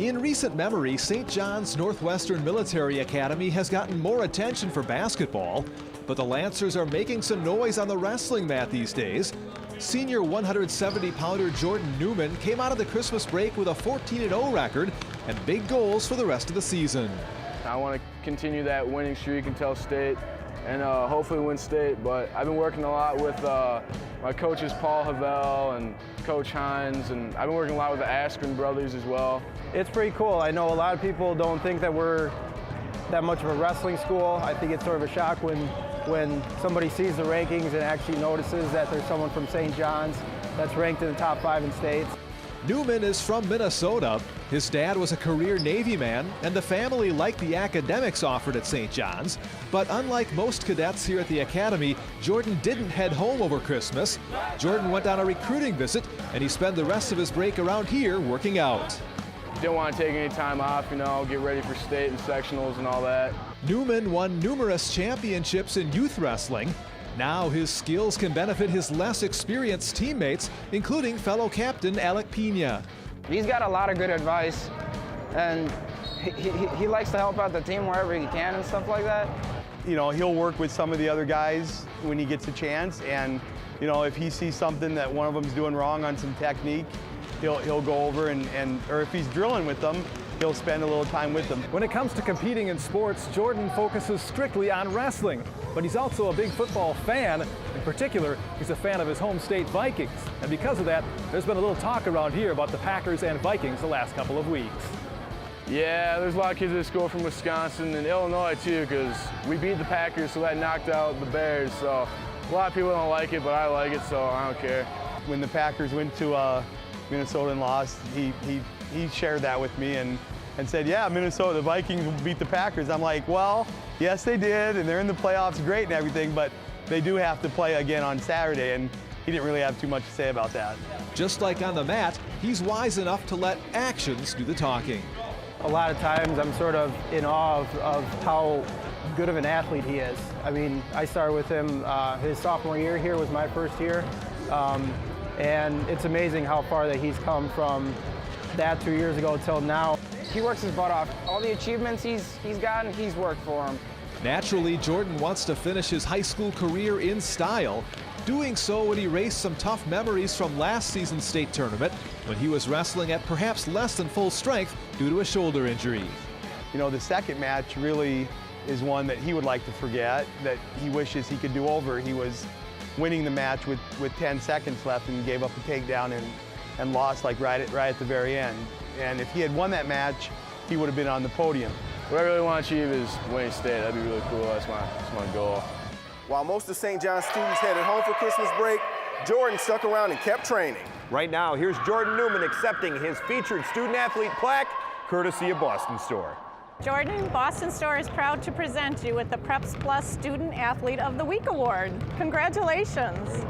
In recent memory, St. John's Northwestern Military Academy has gotten more attention for basketball, but the Lancers are making some noise on the wrestling mat these days. Senior 170-pounder Jordan Newman came out of the Christmas break with a 14-0 record and big goals for the rest of the season. I want to continue that winning streak until state and hopefully win state, but I've been working a lot with my coaches Paul Havel and Coach Hines, and I've been working a lot with the Askren brothers as well. It's pretty cool. I know a lot of people don't think that we're that much of a wrestling school. I think it's sort of a shock when somebody sees the rankings and actually notices that there's someone from St. John's that's ranked in the top 5 in states. Newman is from Minnesota. His dad was a career Navy man, and the family liked the academics offered at St. John's. But unlike most cadets here at the academy, Jordan didn't head home over Christmas. Jordan went on a recruiting visit, and he spent the rest of his break around here working out. Didn't want to take any time off, get ready for state and sectionals and all that. Newman won numerous championships in youth wrestling. Now his skills can benefit his less experienced teammates, including fellow captain Alec Pena. He's got a lot of good advice, and he likes to help out the team wherever he can and stuff like that. He'll work with some of the other guys when he gets a chance, and if he sees something that one of them's doing wrong on some technique, he'll go over or if he's drilling with them, he'll spend a little time with them. When it comes to competing in sports, Jordan focuses strictly on wrestling, but he's also a big football fan. In particular, he's a fan of his home state Vikings. And because of that, there's been a little talk around here about the Packers and Vikings the last couple of weeks. Yeah, there's a lot of kids at school from Wisconsin and Illinois too, because we beat the Packers, so that knocked out the Bears. So a lot of people don't like it, but I like it, so I don't care. When the Packers went to Minnesota and lost, he shared that with me and said, yeah, Minnesota, the Vikings beat the Packers. I'm like, well, yes, they did, and they're in the playoffs, great and everything, but they do have to play again on Saturday, and he didn't really have too much to say about that. Just like on the mat, he's wise enough to let actions do the talking. A lot of times I'm sort of in awe of how good of an athlete he is. I mean, I started with him his sophomore year. Here was my first year. And it's amazing how far that he's come from that 2 years ago till now. He works his butt off. All the achievements he's gotten, he's worked for them. Naturally, Jordan wants to finish his high school career in style. Doing so would erase some tough memories from last season's state tournament when he was wrestling at perhaps less than full strength due to a shoulder injury. The second match really is one that he would like to forget, that he wishes he could do over. He was winning the match with 10 seconds left and gave up a takedown and lost right at the very end. And if he had won that match, he would have been on the podium. What I really want to achieve is winning state. That'd be really cool. That's my goal. While most of St. John's students headed home for Christmas break, Jordan stuck around and kept training. Right now, here's Jordan Newman accepting his featured student-athlete plaque, courtesy of Boston Store. Jordan, Boston Store is proud to present you with the Preps Plus Student Athlete of the Week Award. Congratulations.